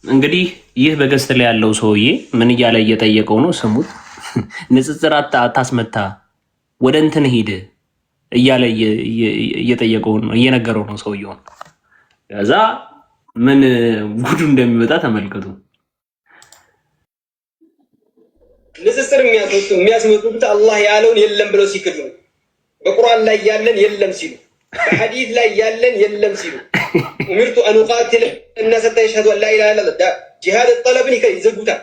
እንግዲህ ይህ በገስት ላይ ያለው ሰውዬ ምን እያለ እየጠየቀው ነው? ስሙት። ንጽጽር አታስመታ፣ ወደ እንትን ሂድ እያለ እየጠየቀው ነው፣ እየነገረው ነው ሰውየውን። ከዛ ምን ጉዱ እንደሚወጣ ተመልከቱ። ንጽጽር የሚያስመጡት አላህ ያለውን የለም ብለው ሲክዱ ነው። በቁርአን ላይ ያለን የለም ሲሉ፣ በሐዲስ ላይ ያለን የለም ሲሉ ኡሚርቱ አን ኡቃቲለ الناس حتى يشهدوا ان لا اله الا الله جهاد الطلبን ይዘጉታል።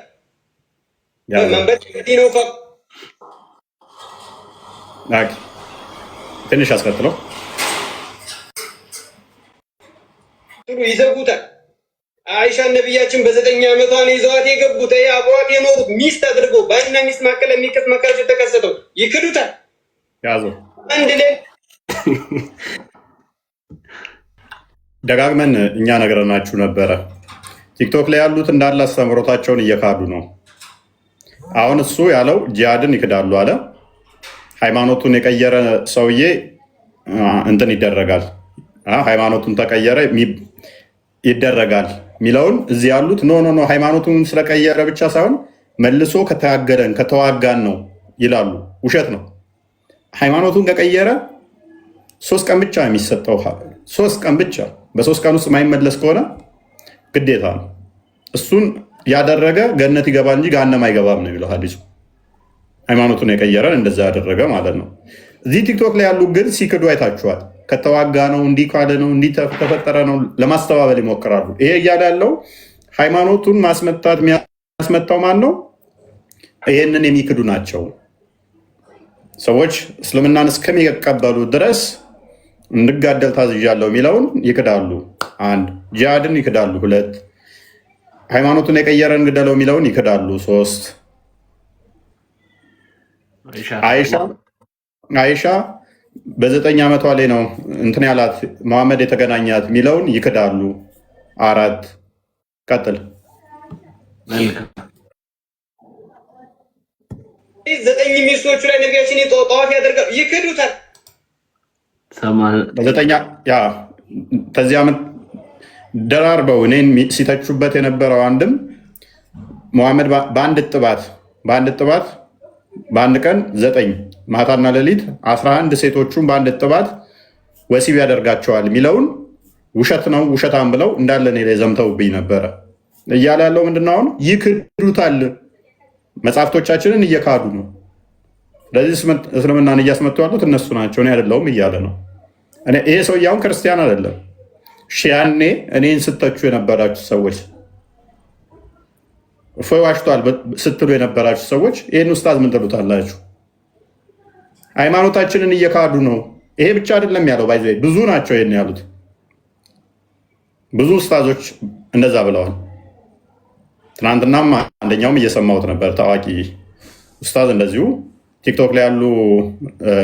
መንበጥ ዲኖ ትንሽ አስከትለው ይዘጉታል። አይሻ ነብያችን በ9 ዓመቷ ነው ይዘዋት የገቡት። አብሯት የኖሩት ሚስት አድርገው ባልና ሚስት መካከል የሚከስ መከረፍ ተከሰተው ይክዱታል። ያዙ አንድ ላይ ደጋግመን እኛ ነገርናችሁ ነበረ። ቲክቶክ ላይ ያሉት እንዳለ አስተምሮታቸውን እየካዱ ነው። አሁን እሱ ያለው ጂሃድን ይክዳሉ አለ። ሃይማኖቱን የቀየረ ሰውዬ እንትን ይደረጋል፣ ሃይማኖቱን ተቀየረ ይደረጋል ሚለውን እዚህ ያሉት ኖ ሃይማኖቱን ስለቀየረ ብቻ ሳይሆን መልሶ ከተዋጋን ነው ይላሉ። ውሸት ነው። ሃይማኖቱን ከቀየረ 3 ቀን ብቻ የሚሰጠው 3 ቀን ብቻ። በ3 ቀን ውስጥ የማይመለስ ከሆነ ግዴታ ነው። እሱን ያደረገ ገነት ይገባ እንጂ ገሃነም አይገባም ነው የሚለው ሐዲሱ። ሃይማኖቱን የቀየረን እንደዛ ያደረገ ማለት ነው። እዚህ ቲክቶክ ላይ ያሉ ግን ሲክዱ አይታችኋል። ከተዋጋ ነው እንዲህ ካለ ነው እንዲህ ተፈጠረ ነው ለማስተባበል ይሞክራሉ። ይሄ እያለ ያለው ሃይማኖቱን ማስመታት የሚያስመታው ማን ነው? ይሄንን የሚክዱ ናቸው ሰዎች። እስልምናን እስከሚቀበሉ ድረስ እንድጋደል ታዝዣለሁ የሚለውን ይክዳሉ። 1 ጂሃድን ይክዳሉ። 2 ሃይማኖቱን የቀየረን ግደለው የሚለውን ይክዳሉ። 3 አይሻ በ9 ዓመቷ ላይ ነው እንትን ያላት መሐመድ የተገናኛት የሚለውን ይክዳሉ። 4 ቀጥል። 9 ሚስቶቹ ላይ ነቢያችን ጠዋፍ ያደርጋሉ፣ ይክዱታል። ከዚህ ዓመት ደራርበው እኔን ሲተቹበት የነበረው አንድም መሐመድ በአንድ ጥባት በአንድ ቀን 9 ማታና ሌሊት 11 ሴቶቹን በአንድ ጥባት ወሲብ ያደርጋቸዋል የሚለውን ውሸት ነው ውሸታም ብለው እንዳለ እኔ ላይ ዘምተውብኝ ነበረ። እያለ ያለው ምንድን ነው? አሁን ይክዱታል። መጽሐፍቶቻችንን እየካዱ ነው። ስለዚህ እስልምናን እያስመቱ ያሉት እነሱ ናቸው፣ እኔ አይደለሁም እያለ ነው። ይሄ ሰውዬ አሁን ክርስቲያን አይደለም። ያኔ እኔን ስተቹ የነበራችሁ ሰዎች፣ እፎይ ዋሽቷል ስትሉ የነበራችሁ ሰዎች ይህን ኡስታዝ ምን ትሉታላችሁ? ሃይማኖታችንን እየካዱ ነው። ይሄ ብቻ አይደለም ያለው፣ ባይዘ ብዙ ናቸው ይሄን ያሉት። ብዙ ኡስታዞች እንደዛ ብለዋል። ትናንትናም አንደኛውም እየሰማሁት ነበር። ታዋቂ ኡስታዝ እንደዚሁ ቲክቶክ ላይ ያሉ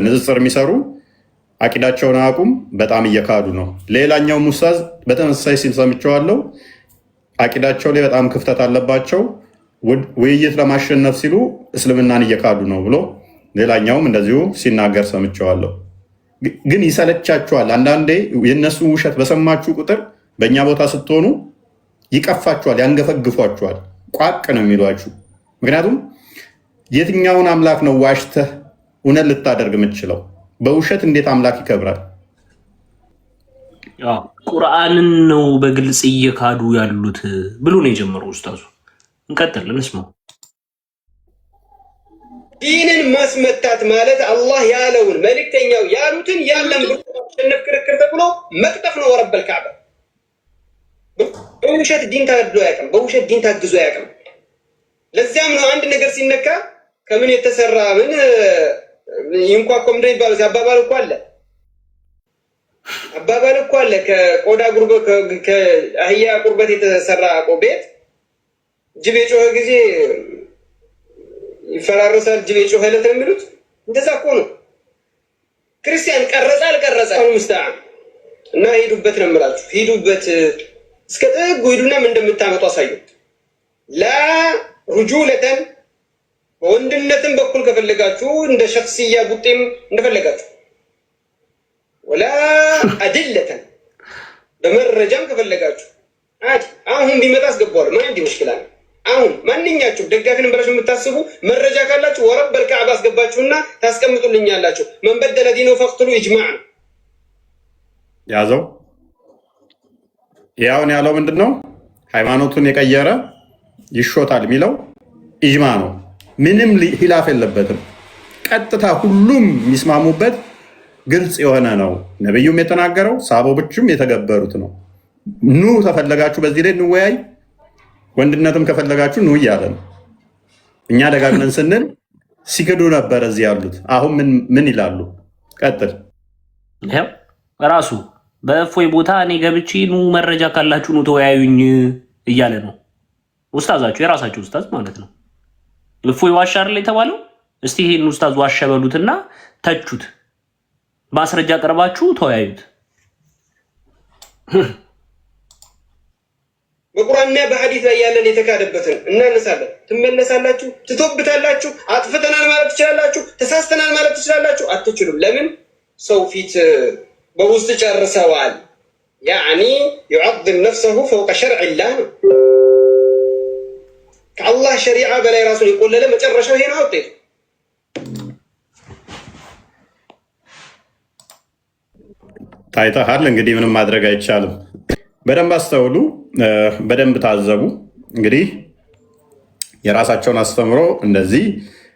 ንጽጽር የሚሰሩ አቂዳቸውን አያውቁም፣ በጣም እየካዱ ነው። ሌላኛውም ኡስታዝ በተመሳሳይ ሲል ሰምቼዋለሁ። አቂዳቸው ላይ በጣም ክፍተት አለባቸው፣ ውይይት ለማሸነፍ ሲሉ እስልምናን እየካዱ ነው ብሎ ሌላኛውም እንደዚሁ ሲናገር ሰምቼዋለሁ። ግን ይሰለቻችኋል። አንዳንዴ የእነሱ ውሸት በሰማችሁ ቁጥር በእኛ ቦታ ስትሆኑ ይቀፋችኋል፣ ያንገፈግፏችኋል፣ ቋቅ ነው የሚሏችሁ። ምክንያቱም የትኛውን አምላክ ነው ዋሽተህ እውነት ልታደርግ የምትችለው? በውሸት እንዴት አምላክ ይከብራል? ቁርአንን ነው በግልጽ እየካዱ ያሉት ብሎ ነው የጀመረው ኡስታዙ። እንቀጥል፣ እንስማው። ዲንን ማስመታት ማለት አላህ ያለውን መልእክተኛው ያሉትን ያለም ብሎ ማሸነፍ ክርክር ተብሎ መቅጠፍ ነው። ወረበል ካዕባ በውሸት ዲን ታግዞ አያውቅም። በውሸት ዲን ታግዞ አያውቅም። ለዚያም ነው አንድ ነገር ሲነካ ከምን የተሰራ ምን ይንኳኮ ምንድን ይባላል? አባባል እኮ አለ። ከቆዳ ጉርበት ከአህያ ቁርበት የተሰራ ቤት ጅብ የጮኸ ጊዜ ይፈራረሳል። ጅብ የጮኸ ዕለት ነው የሚሉት። እንደዛ እኮ ነው። ክርስቲያን ቀረጸ አልቀረጸ ሙስተዓን እና ሂዱበት ነው የምላችሁ። ሂዱበት እስከ ጥግ ሂዱና ምን እንደምታመጡ አሳዩ። ላ ሩጁለተን በወንድነትም በኩል ከፈለጋችሁ እንደ ሸክስያ ቡጤም እንደፈለጋችሁ፣ ወላ አድለተን በመረጃም ከፈለጋችሁ አድ አሁን ቢመጣ አስገባዋለሁ። ማን እንዲ ሙሽኪላ ነው። አሁን ማንኛችሁ ደጋፊን ብላችሁ የምታስቡ መረጃ ካላችሁ ወረበል ከዕባ አስገባችሁና ታስቀምጡልኛላችሁ። መን በደለ ዲነሁ ፈቅትሉ ኢጅማዕ ነው ያዘው። ያውን ያለው ምንድነው? ሃይማኖቱን የቀየረ ይሾታል የሚለው ኢጅማ ነው። ምንም ሂላፍ የለበትም። ቀጥታ ሁሉም የሚስማሙበት ግልጽ የሆነ ነው። ነብዩም የተናገረው ሳቦችም የተገበሩት ነው። ኑ ተፈለጋችሁ በዚህ ላይ እንወያይ፣ ወንድነትም ከፈለጋችሁ ኑ እያለ ነው። እኛ ደጋግነን ስንል ሲክዱ ነበር እዚህ ያሉት። አሁን ምን ይላሉ? ቀጥል። ይሄው ራሱ በእፎይ ቦታ እኔ ገብቼ ኑ መረጃ ካላችሁ ኑ ተወያዩኝ እያለ ነው። ኡስታዛችሁ የራሳችሁ ኡስታዝ ማለት ነው። እፎይ ዋሻ አይደል የተባለው? እስቲ ይሄን ኡስታዝ ዋሻ በሉትና ተቹት። ማስረጃ ቀርባችሁ ተወያዩት። በቁርአንና በሐዲስ ላይ ያለን የተካደበትን እናነሳለን። ትመለሳላችሁ፣ ትቶብታላችሁ። አጥፍተናል ማለት ትችላላችሁ፣ ተሳስተናል ማለት ትችላላችሁ። አትችሉም። ለምን? ሰው ፊት በውስጥ ጨርሰዋል። ያኒ يعظم نفسه فوق شرع الله ከአላህ ሸሪዓ በላይ ራሱን የቆለለ መጨረሻው ይሄ ነው ውጤቱ። ታይተሃል። እንግዲህ ምንም ማድረግ አይቻልም። በደንብ አስተውሉ፣ በደንብ ታዘቡ። እንግዲህ የራሳቸውን አስተምሮ እንደዚህ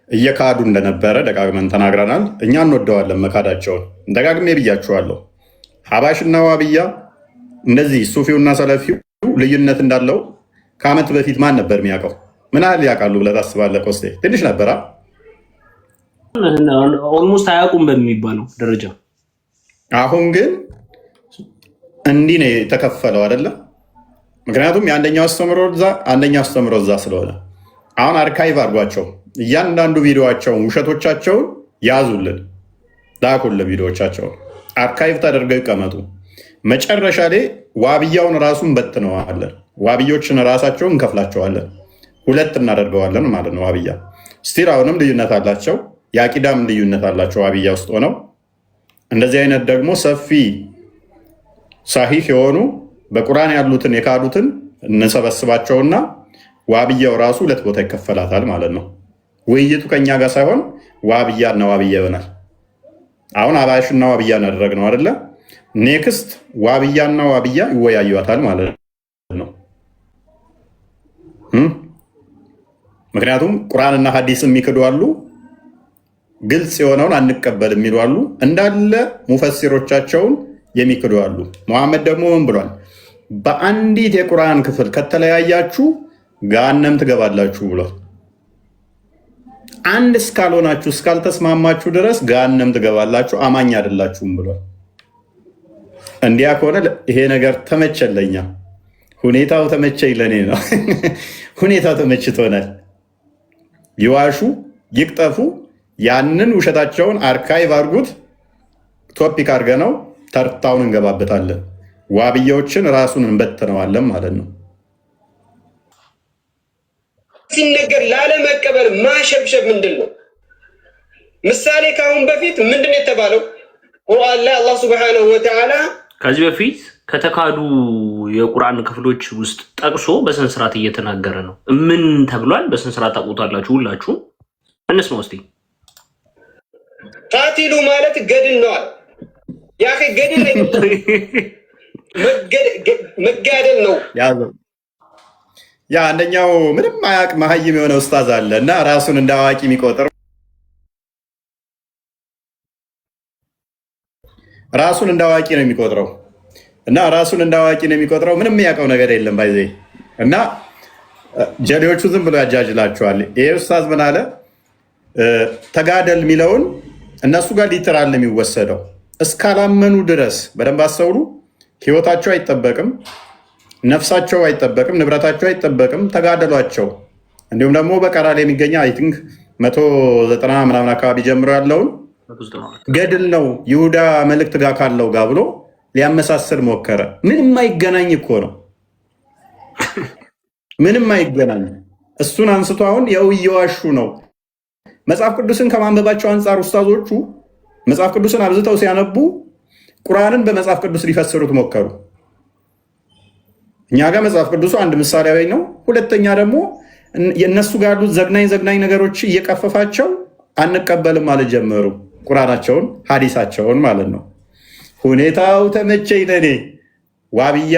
እየካዱ እንደነበረ ደጋግመን ተናግረናል። እኛ እንወደዋለን መካዳቸውን። ደጋግሜ ብያችኋለሁ። ሐባሽና ዋብያ እንደዚህ ሱፊውና ሰለፊው ልዩነት እንዳለው ከዓመት በፊት ማን ነበር የሚያውቀው? ምን ያህል ያውቃሉ ብለህ ታስባለህ? ቆስቴ ትንሽ ነበራ። ኦልሞስት አያውቁም በሚባለው ደረጃ። አሁን ግን እንዲህ ነው የተከፈለው አይደለም። ምክንያቱም የአንደኛው አስተምሮ እዛ አንደኛው አስተምሮ እዛ ስለሆነ አሁን አርካይቭ አድርጓቸው እያንዳንዱ ቪዲዮቸውን ውሸቶቻቸውን ያዙልን፣ ላኩልን። ቪዲዮቻቸውን አርካይቭ ተደርገው ይቀመጡ። መጨረሻ ላይ ዋብያውን ራሱን በትነዋለን። ዋብዮችን ራሳቸውን እንከፍላቸዋለን፣ ሁለት እናደርገዋለን ማለት ነው። ዋብያ ስቲል አሁንም ልዩነት አላቸው፣ የአቂዳም ልዩነት አላቸው ዋብያ ውስጥ ሆነው። እንደዚህ አይነት ደግሞ ሰፊ ሳሂህ የሆኑ በቁርአን ያሉትን የካዱትን እንሰበስባቸውና ዋብያው ራሱ ሁለት ቦታ ይከፈላታል ማለት ነው። ውይይቱ ከኛ ጋር ሳይሆን ዋብያና ዋብያ ይሆናል። አሁን አባሽና ዋብያ እናደረግነው አይደለ? ኔክስት ዋብያና ዋብያ ይወያዩታል ማለት ነው። ምክንያቱም ቁርአንና ሐዲስ የሚክዱ አሉ፣ ግልጽ የሆነውን አንቀበል የሚሉ አሉ፣ እንዳለ ሙፈሲሮቻቸውን የሚክዱ አሉ። መሐመድ ደግሞ ምን ብሏል? በአንዲት የቁርአን ክፍል ከተለያያችሁ ገሃነም ትገባላችሁ ብሏል። አንድ እስካልሆናችሁ እስካልተስማማችሁ ድረስ ገሃነም ትገባላችሁ፣ አማኝ አይደላችሁም ብሏል። እንዲያ ከሆነ ይሄ ነገር ተመቸለኛ፣ ሁኔታው ተመቸኝ፣ ለኔ ነው ሁኔታው ተመችቶናል። ይዋሹ ይቅጠፉ፣ ያንን ውሸታቸውን አርካይቭ አድርጉት፣ ቶፒክ አድርገ ነው ተርታውን እንገባበታለን። ዋብያዎችን ራሱን እንበትነዋለን ማለት ነው። ሲነገር ላለመቀበል ማሸብሸብ ምንድን ነው? ምሳሌ ከአሁን በፊት ምንድን ነው የተባለው? ቁርአን ላይ አላህ ሱብሓነሁ ወተዓላ ከዚህ በፊት ከተካዱ የቁርአን ክፍሎች ውስጥ ጠቅሶ በስነ ስርዓት እየተናገረ ነው። ምን ተብሏል? በስነ ስርዓት ታውቁታላችሁ ሁላችሁ። እንስማ እስቲ። ቃቲሉ ማለት ገድል ነው አለ። ያ ገድል ላይ መጋደል ነው። ያ አንደኛው ምንም አያውቅ መሀይም የሆነ ኡስታዝ አለ እና ራሱን እንደ አዋቂ የሚቆጥር ራሱን እንደ አዋቂ ነው የሚቆጥረው እና ራሱን እንደ አዋቂ ነው የሚቆጥረው። ምንም የሚያውቀው ነገር የለም ባይዘ እና ጀሌዎቹ ዝም ብሎ ያጃጅላቸዋል። ይሄ ኡስታዝ ምን አለ? ተጋደል የሚለውን እነሱ ጋር ሊትራል ነው የሚወሰደው። እስካላመኑ ድረስ በደንብ አስተውሉ። ህይወታቸው አይጠበቅም፣ ነፍሳቸው አይጠበቅም፣ ንብረታቸው አይጠበቅም። ተጋደሏቸው። እንዲሁም ደግሞ በቀራ ላይ የሚገኘ አይ ቲንክ 190 ምናምን አካባቢ ጀምሮ ያለውን ገድል ነው ይሁዳ መልእክት ጋር ካለው ጋር ብሎ ሊያመሳስል ሞከረ። ምንም አይገናኝ እኮ ነው፣ ምንም አይገናኝ። እሱን አንስቶ አሁን ያው እየዋሹ ነው። መጽሐፍ ቅዱስን ከማንበባቸው አንጻር ኡስታዞቹ መጽሐፍ ቅዱስን አብዝተው ሲያነቡ ቁርአንን በመጽሐፍ ቅዱስ ሊፈስሩት ሞከሩ። እኛ ጋር መጽሐፍ ቅዱሱ አንድ ምሳሌያዊ ነው። ሁለተኛ ደግሞ የእነሱ ጋር ያሉት ዘግናኝ ነገሮች እየቀፈፋቸው አንቀበልም ማለት ጀመሩ። ቁርአናቸውን ሀዲሳቸውን ማለት ነው። ሁኔታው ተመቸኝ ለኔ። ዋብያ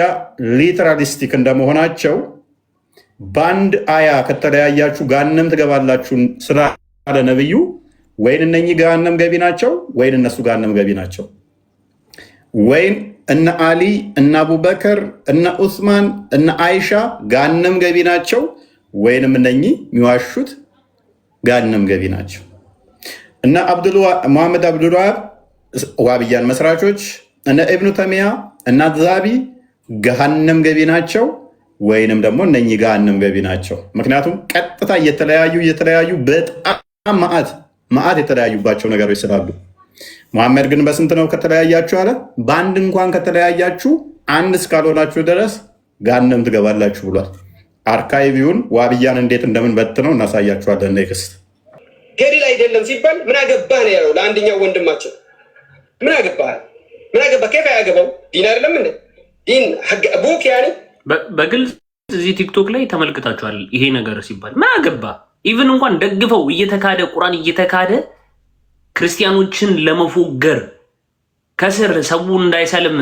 ሊትራሊስቲክ እንደመሆናቸው በአንድ አያ ከተለያያችሁ ገሃነም ትገባላችሁ ስላለ ነብዩ ወይን እነኚህ ገሃነም ገቢ ናቸው፣ ወይን እነሱ ገሃነም ገቢ ናቸው። ወይን እነ አሊ እነ አቡበከር እነ ዑስማን እነ አይሻ ገሃነም ገቢ ናቸው፣ ወይንም እነኚህ የሚዋሹት ገሃነም ገቢ ናቸው። እነ ሙሐመድ አብዱልዋሃብ ዋብያን መስራቾች እነ ኢብኑ ተሚያ እና ዛቢ ገሃነም ገቢ ናቸው፣ ወይንም ደግሞ እነኚህ ገሃነም ገቢ ናቸው። ምክንያቱም ቀጥታ እየተለያዩ በጣም መዓት የተለያዩባቸው ነገሮች ስላሉ። መሐመድ ግን በስንት ነው ከተለያያችሁ አለ? በአንድ እንኳን ከተለያያችሁ አንድ እስካልሆናችሁ ድረስ ገሃነም ትገባላችሁ ብሏል። አርካይቪውን ዋብያን እንዴት እንደምን በትነው እናሳያችኋለን። ኔክስት ገድል አይደለም ሲባል ምን አገባህ ነው ያለው ለአንደኛው ወንድማቸው። ምን አገባህ ከፋ ያገባው ዲን አይደለም እንዴ? ዲን ቡክ ያኔ በግልጽ እዚህ ቲክቶክ ላይ ተመልክታችኋል። ይሄ ነገር ሲባል ምን አገባ ኢቭን እንኳን ደግፈው እየተካደ ቁርአን እየተካደ ክርስቲያኖችን ለመፎገር ከስር ሰው እንዳይሰልም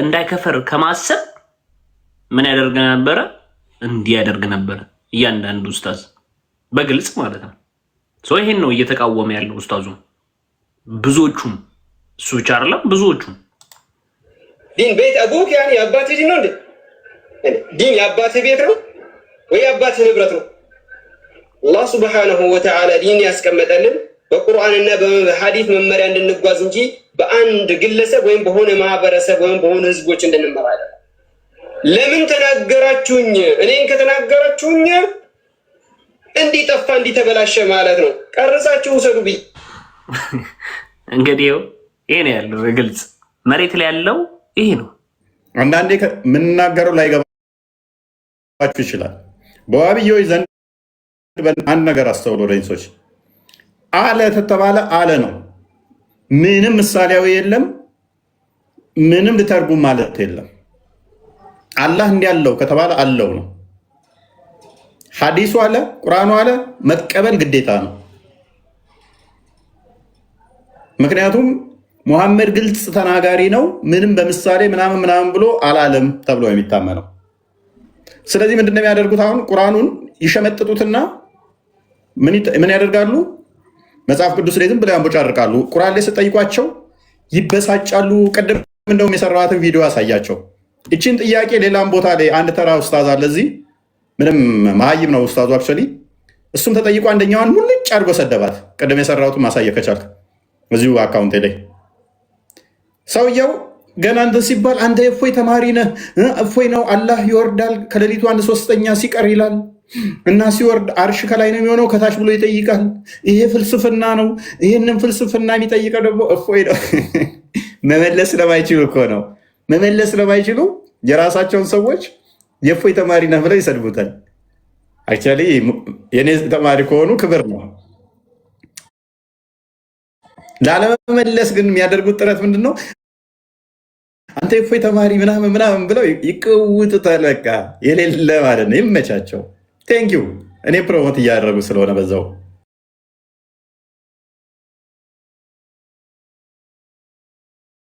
እንዳይከፈር ከማሰብ ምን ያደርግ ነበረ? እንዲህ ያደርግ ነበረ እያንዳንዱ ኡስታዝ በግልጽ ማለት ነው። ይሄን ነው እየተቃወመ ያለው ኡስታዙ። ብዙዎቹም እሱ ብቻ አይደለም፣ ብዙዎቹም ዲን ቤት አቡክ ያኔ የአባትህ ዲን ነው እንዴ? ዲን የአባትህ ቤት ነው ወይ የአባትህ ንብረት ነው? አላህ ሱብሓነሁ ወተዓላ ዲን ያስቀመጠልን በቁርአንና በሐዲስ መመሪያ እንድንጓዝ እንጂ በአንድ ግለሰብ ወይም በሆነ ማህበረሰብ ወይም በሆነ ህዝቦች እንድንመራ አይደለም። ለምን ተናገራችሁኝ? እኔን ከተናገራችሁኝ እንዲጠፋ እንዲተበላሸ ማለት ነው። ቀርጻችሁ ውሰዱ ብዬ እንግዲህ ይሄ ነው ያለው። በግልጽ መሬት ላይ ያለው ይሄ ነው። አንዳንዴ የምንናገረው ላይገባችሁ ይችላል። በዋብዮች ዘንድ አንድ ነገር አስተውሎ ረይሶች አለ ተተባለ አለ ነው። ምንም ምሳሌያዊ የለም። ምንም ልተርጉም ማለት የለም። አላህ እንዲያለው ከተባለ አለው ነው። ሐዲሱ አለ ቁርአኑ አለ መቀበል ግዴታ ነው። ምክንያቱም ሙሐመድ ግልጽ ተናጋሪ ነው። ምንም በምሳሌ ምናምን ብሎ አላለም ተብሎ የሚታመነው። ስለዚህ ምንድነው የሚያደርጉት? አሁን ቁርአኑን ይሸመጥጡትና ምን ያደርጋሉ? መጽሐፍ ቅዱስ ላይ ዝም ብለው ያንቦጫርቃሉ። ቁርአን ላይ ስጠይቋቸው ይበሳጫሉ። ቅድም እንደውም የሰራኋትን ቪዲዮ አሳያቸው። እቺን ጥያቄ ሌላም ቦታ ላይ አንድ ተራ ኡስታዝ አለ እዚህ ምንም መሀይም ነው ኡስታዙ አክቹዋሊ። እሱም ተጠይቆ አንደኛዋን ሙልጭ አድርጎ ሰደባት። ቅድም የሰራሁትን ማሳየት ከቻልክ እዚሁ አካውንቴ ላይ ሰውየው ገና እንትን ሲባል አንተ እፎይ ተማሪ ነህ፣ እፎይ ነው አላህ ይወርዳል ከሌሊቱ 1/3 ሲቀር ይላል እና ሲወርድ አርሽ ከላይ ነው የሚሆነው ከታች ብሎ ይጠይቃል። ይሄ ፍልስፍና ነው። ይህንን ፍልስፍና የሚጠይቀው ደግሞ እፎይ ነው። መመለስ ስለማይችሉ እኮ ነው። መመለስ ስለማይችሉ የራሳቸውን ሰዎች የእፎይ ተማሪ ነህ ብለው ይሰድቡታል። አክቹዋሊ የኔ ተማሪ ከሆኑ ክብር ነው። ላለመመለስ ግን የሚያደርጉት ጥረት ምንድን ነው? አንተ የእፎይ ተማሪ ምናምን ብለው ይቅውጡታል። በቃ የሌለ ማለት ነው። ይመቻቸው። ቴንኪው። እኔ ፕሮሞት እያደረጉ ስለሆነ በዛው